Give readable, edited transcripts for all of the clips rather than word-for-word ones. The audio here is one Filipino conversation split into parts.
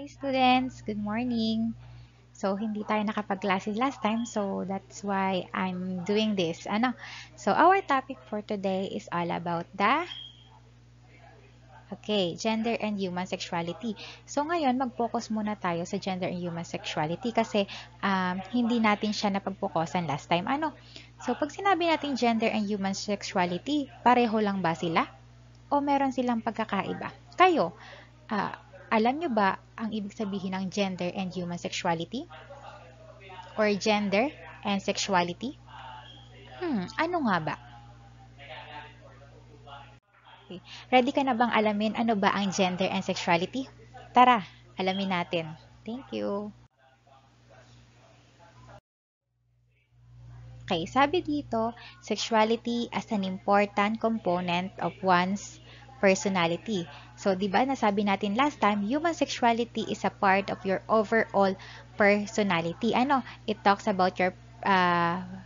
Hi students, good morning. So hindi tayo nakapag-classes last time, so that's why I'm doing this. So our topic for today is all about the gender and human sexuality. So ngayon mag-focus muna tayo sa gender and human sexuality kasi hindi natin siya napag-focusan last time. So pag sinabi natin gender and human sexuality, pareho lang ba sila o meron silang pagkakaiba? Kayo, alam nyo ba ang ibig sabihin ng gender and human sexuality? Or gender and sexuality? Ano nga ba? Okay. Ready ka na bang alamin ano ba ang gender and sexuality? Tara, alamin natin. Thank you. Okay, sabi dito, sexuality as an important component of one's personality. So, di ba nasabi natin last time, human sexuality is a part of your overall personality. It talks about your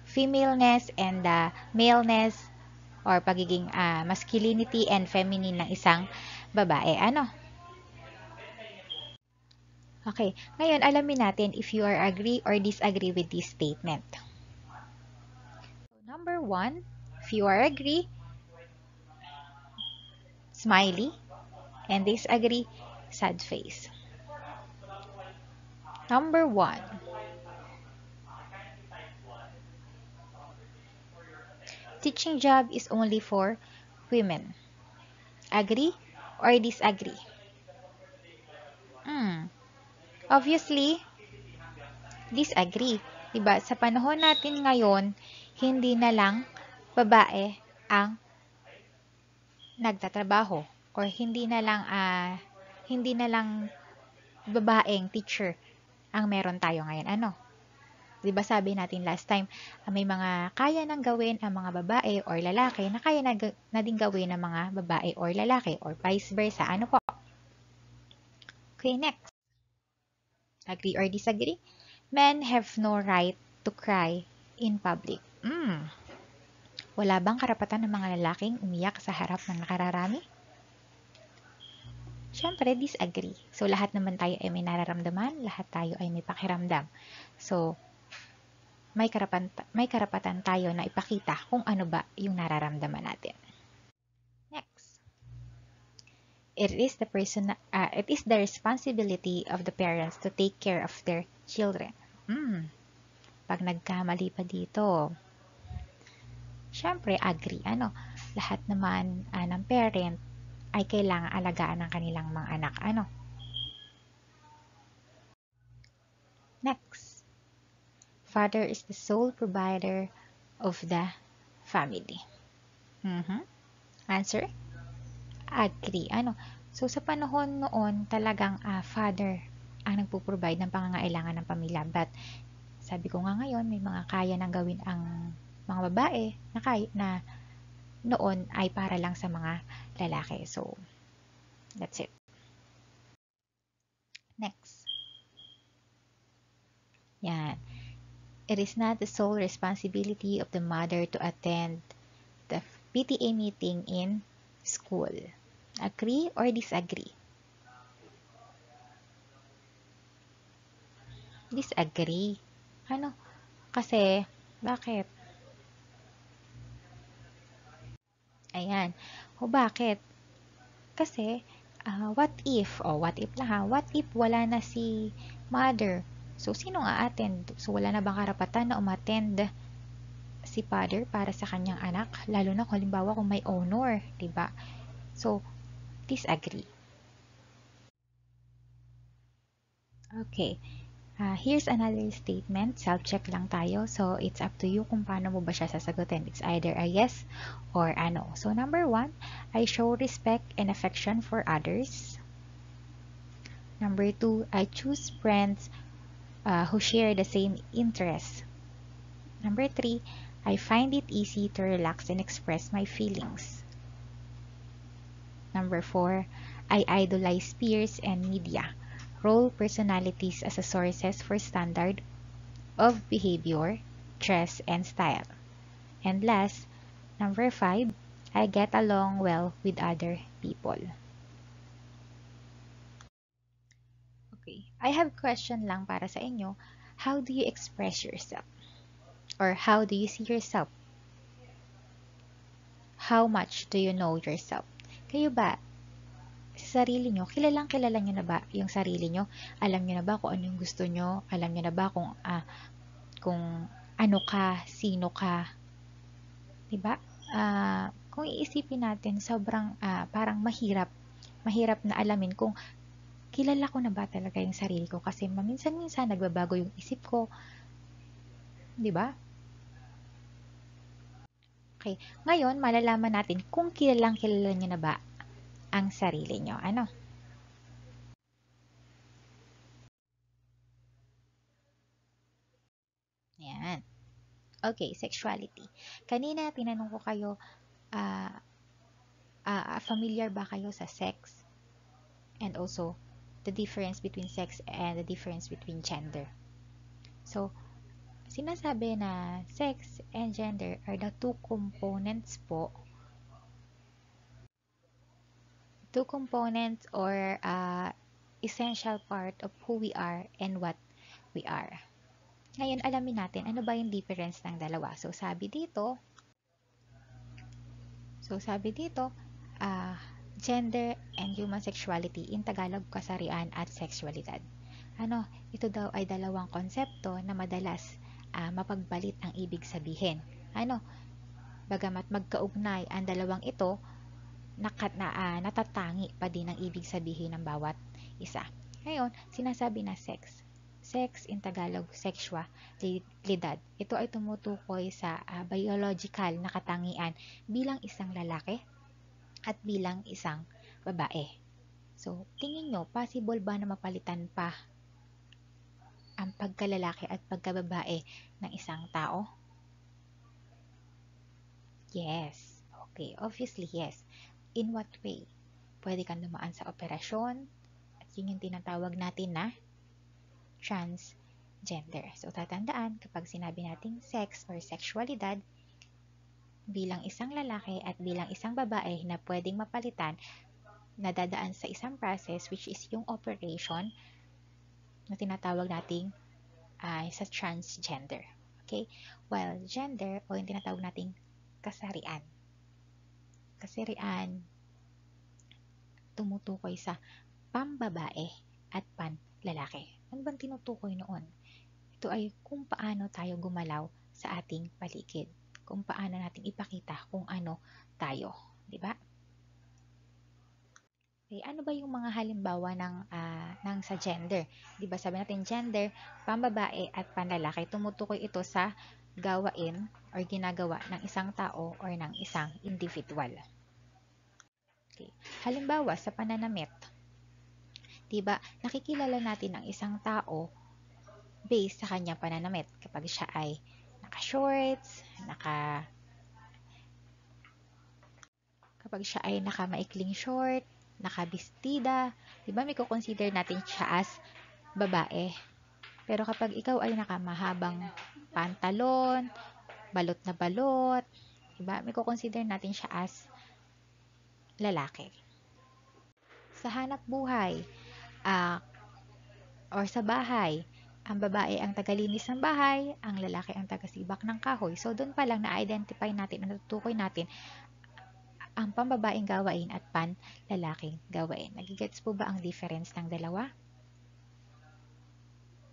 femaleness and maleness or pagiging masculinity and feminine ng isang babae. Okay, ngayon alamin natin if you are agree or disagree with this statement. So, number 1, if you are agree, smiley, and disagree, sad face. Number 1, teaching job is only for women. Agree or disagree? Obviously, disagree. Diba? Sa panahon natin ngayon, hindi na lang babae ang nagtatrabaho or hindi na lang babaeng teacher ang meron tayo ngayon. 'Di ba sabi natin last time, may mga kaya nang gawin ang mga babae or lalaki na kaya na din gawin ng mga babae or lalaki or vice versa. Ano po? Okay, next. Agree or disagree? Men have no right to cry in public. Wala bang karapatan ng mga lalaking umiyak sa harap ng nakararami? Siyempre, disagree. So, lahat naman tayo ay may nararamdaman, lahat tayo ay may pakiramdam. So, may karapatan tayo na ipakita kung ano ba yung nararamdaman natin. Next. It is the responsibility of the parents to take care of their children. Pag nagkamali pa dito, syempre, agree. Lahat naman ng parent ay kailangang alagaan ng kanilang mga anak. Next. Father is the sole provider of the family. Answer? Agree. So, sa panahon noon, talagang father ang nagpo-provide ng pangangailangan ng pamilya. But, sabi ko nga ngayon, may mga kaya nang gawin ang mga babae na noon ay para lang sa mga lalaki. So, that's it. Next. Yan. It is not the sole responsibility of the mother to attend the PTA meeting in school. Agree or disagree? Disagree. Kasi, bakit? Ayan. Bakit? Kasi, what if wala na si mother? So, sino a-attend? So, wala na bang karapatan na umattend si father para sa kanyang anak? Lalo na kung halimbawa kung may honor, diba? So, disagree. Okay. Here's another statement. Self-check lang tayo. So, it's up to you kung paano mo ba siya sasagutin. It's either a yes or a no. So, number 1, I show respect and affection for others. Number 2, I choose friends who share the same interests. Number 3, I find it easy to relax and express my feelings. Number 4, I idolize peers and media, role personalities as a sources for standard of behavior, dress, and style. And last, number 5, I get along well with other people. Okay. I have question lang para sa inyo. How do you express yourself? Or how do you see yourself? How much do you know yourself? Kayo ba, sa sarili nyo, kilala nyo na ba yung sarili nyo? Alam nyo na ba kung ano yung gusto nyo? Alam nyo na ba kung ano ka, sino ka? Diba? Kung iisipin natin, sobrang parang mahirap na alamin kung kilala ko na ba talaga yung sarili ko kasi maminsan-minsan nagbabago yung isip ko, 'di ba? Okay. Ngayon, malalaman natin kung kilalang kilala niyo na ba ang sarili niyo. Ano? Yan. Okay, sexuality. Kanina tinanong ko kayo, ah familiar ba kayo sa sex and also the difference between sex and the difference between gender? So, sinasabi na sex and gender are the two components or essential part of who we are and what we are. Ngayon, alamin natin ano ba yung difference ng dalawa. So sabi dito, uh, gender and human sexuality, in Tagalog, kasarian at sexualidad. Ito daw ay dalawang konsepto na madalas mapagbalit ang ibig sabihin. Bagamat magkaugnay ang dalawang ito, natatangi pa din ang ibig sabihin ng bawat isa. Ngayon, sinasabi na sex. Sex in Tagalog, sexualidad. Ito ay tumutukoy sa biological na katangian bilang isang lalaki at bilang isang babae. So, tingin nyo, possible ba na mapalitan pa ang pagkalalaki at pagkababae ng isang tao? Yes. Okay, obviously yes. In what way? Pwede kang dumaan sa operasyon at yun yung tinatawag natin na transgender. So, tatandaan, kapag sinabi nating sex or sexualidad, bilang isang lalaki at bilang isang babae na pwedeng mapalitan, nadadaan sa isang process which is yung operation na tinatawag nating sa transgender. Okay? While gender o yung tinatawag nating kasarian. Kasarian tumutukoy sa pambabae at panlalaki. Ano bang tinutukoy noon? Ito ay kung paano tayo gumalaw sa ating paligid. Kung paano natin ipakita kung ano tayo. Diba? Okay, ano ba yung mga halimbawa ng sa gender? Diba sabi natin gender, pambabae at panlalaki, tumutukoy ito sa gawain or ginagawa ng isang tao or ng isang individual. Okay. Halimbawa, sa pananamit, diba, nakikilala natin ang isang tao based sa kanyang pananamit. Kapag siya ay naka-shorts, kapag siya ay naka-maikling short, nakabistida, diba, may consider natin siya as babae. Pero kapag ikaw ay nakamahabang pantalon, balot na balot, diba, may consider natin siya as lalaki. Sa hanap buhay, or sa bahay, ang babae ang tagalinis ng bahay, ang lalaki ang tagasibak ng kahoy. So, doon pa lang na-identify natin, natutukoy natin ang pambabaeng gawain at panlalaking gawain. Nagigets po ba ang difference ng dalawa?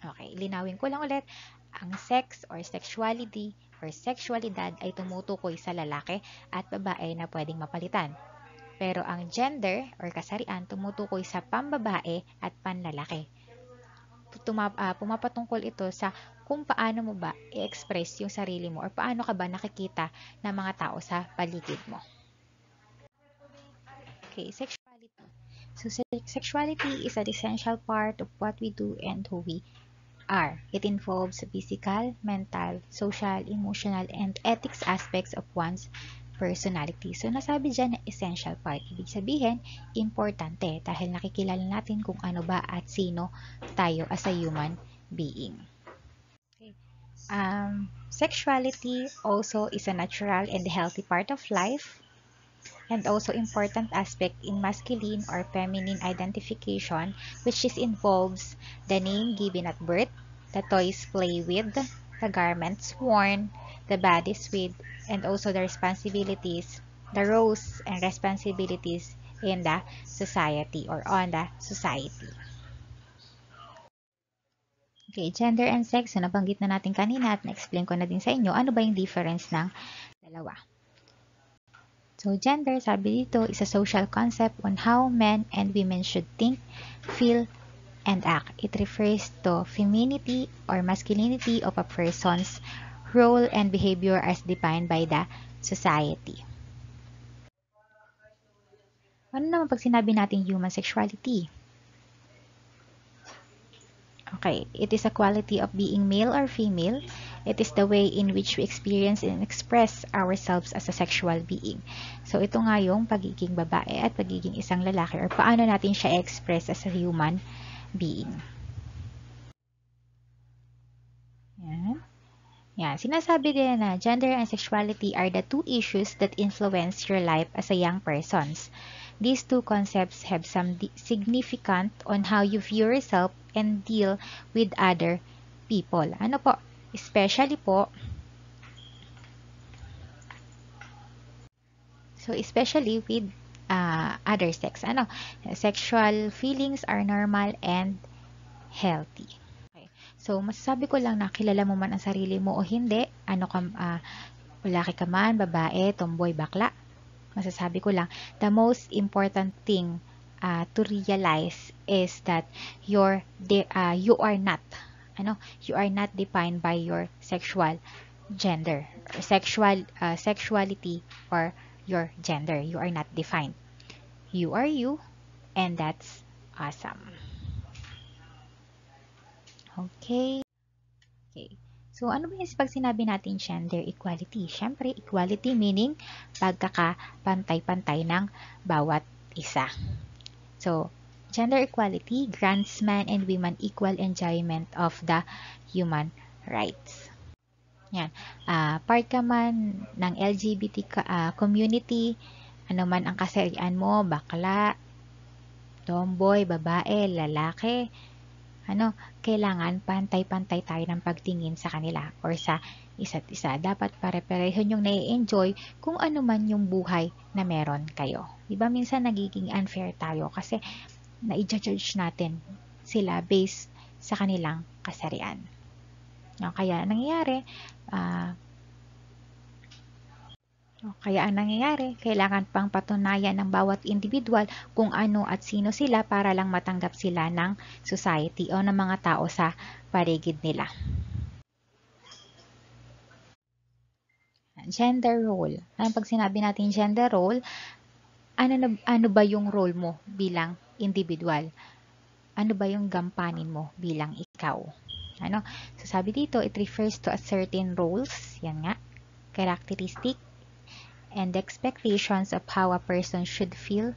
Okay, linawin ko lang ulit. Ang sex or sexuality or sexualidad ay tumutukoy sa lalaki at babae na pwedeng mapalitan. Pero ang gender or kasarian tumutukoy sa pambabae at panlalaki. Pumapatungkol ito sa kung paano mo ba i-express yung sarili mo or paano ka ba nakikita ng mga tao sa paligid mo. Okay, sexuality. So, sexuality is an essential part of what we do and who we are. It involves physical, mental, social, emotional, and ethics aspects of one's personality. So, nasabi dyan na essential part. Ibig sabihin, importante dahil nakikilala natin kung ano ba at sino tayo as a human being. Okay. Sexuality also is a natural and healthy part of life and also important aspect in masculine or feminine identification, which is involves the name given at birth, the toys play with, the garments worn, the bodies with, and also the responsibilities, the roles and responsibilities in the society or on the society. Okay, gender and sex, so nabanggit na natin kanina at na-explain ko na din sa inyo, ano ba yung difference ng dalawa. So, gender, sabi dito, is a social concept on how men and women should think, feel, and act. It refers to femininity or masculinity of a person's role and behavior as defined by the society. Ano naman pag sinabi natin human sexuality? Okay, it is a quality of being male or female. It is the way in which we experience and express ourselves as a sexual being. So, ito nga yung pagiging babae at pagiging isang lalaki or paano natin siya express as a human being. Yan. Yan. Sinasabi din na gender and sexuality are the two issues that influence your life as a young person. These two concepts have some significant on how you view yourself and deal with other people. Ano po? Especially po, especially with other sex. Ano? Sexual feelings are normal and healthy. Okay. So, masasabi ko lang na kilala mo man ang sarili mo o hindi, ano ka, lalaki ka man, babae, tomboy, bakla, masasabi ko lang, the most important thing to realize is that you are not defined by your sexual gender, sexuality, or your gender. You are not defined. You are you, and that's awesome. Okay. So, ano ba yung pag sinabi natin gender equality? Siyempre, equality meaning pagkakapantay-pantay ng bawat isa. So, gender equality grants men and women equal enjoyment of the human rights. Yan. Part ka man ng LGBT community, ano man ang kasarian mo, bakla, tomboy, babae, lalaki, kailangan pantay-pantay tayo ng pagtingin sa kanila or sa isa't isa. Dapat pare-pareho yung nai-enjoy kung ano man yung buhay na meron kayo. Diba minsan nagiging unfair tayo kasi na-judge natin sila based sa kanilang kasarian. Kaya ang nangyayari, kailangan pang patunayan ng bawat individual kung ano at sino sila para lang matanggap sila ng society o ng mga tao sa paligid nila. Gender role. Pag sinabi natin gender role, ano ba yung role mo bilang individual? Ano ba yung gampanin mo bilang ikaw? So sabi dito, it refers to a certain roles, yan nga, characteristic, and the expectations of how a person should feel,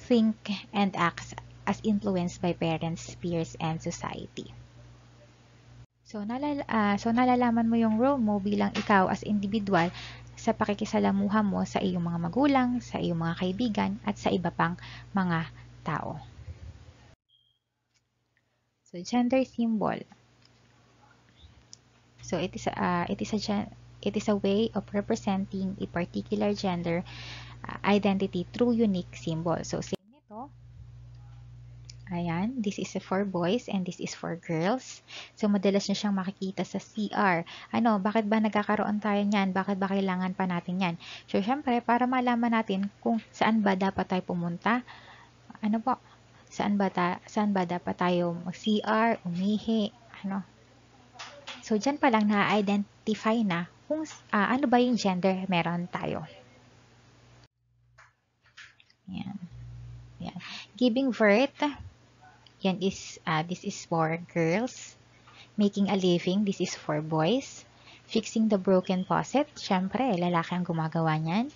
think, and act as influenced by parents, peers, and society. So, nalalaman mo yung role mo bilang ikaw as individual sa pakikisalamuha mo sa iyong mga magulang, sa iyong mga kaibigan, at sa iba pang mga tao. So, gender symbol. So, it is a way of representing a particular gender identity through unique symbol. So, same nito. Ayan, this is for boys and this is for girls. So, madalas nyo siyang makikita sa CR. Bakit ba nagkakaroon tayo niyan? Bakit ba kailangan pa natin yan? So, syempre, para malaman natin kung saan ba dapat tayo pumunta. Saan ba dapat tayo mag-CR, umihi, So, dyan pa lang na-identify na kung ano ba yung gender meron tayo. Yan. Giving birth, this is for girls. Making a living, this is for boys. Fixing the broken faucet, syempre, lalaki ang gumagawa niyan.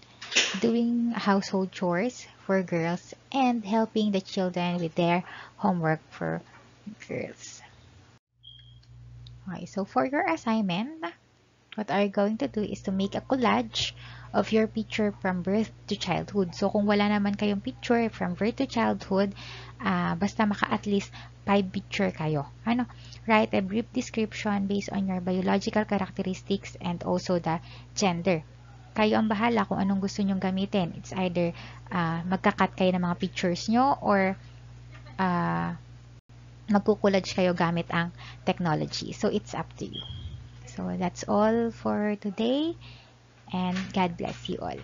Doing household chores for girls. And helping the children with their homework for girls. Okay, so for your assignment, what are you going to do is to make a collage of your picture from birth to childhood. So, kung wala naman kayong picture from birth to childhood, basta at least 5 picture kayo. Write a brief description based on your biological characteristics and also the gender. Kayo ang bahala kung anong gusto nyong gamitin. It's either magka-cut kayo ng mga pictures nyo or magkukulage kayo gamit ang technology. So, it's up to you. So, that's all for today, and God bless you all.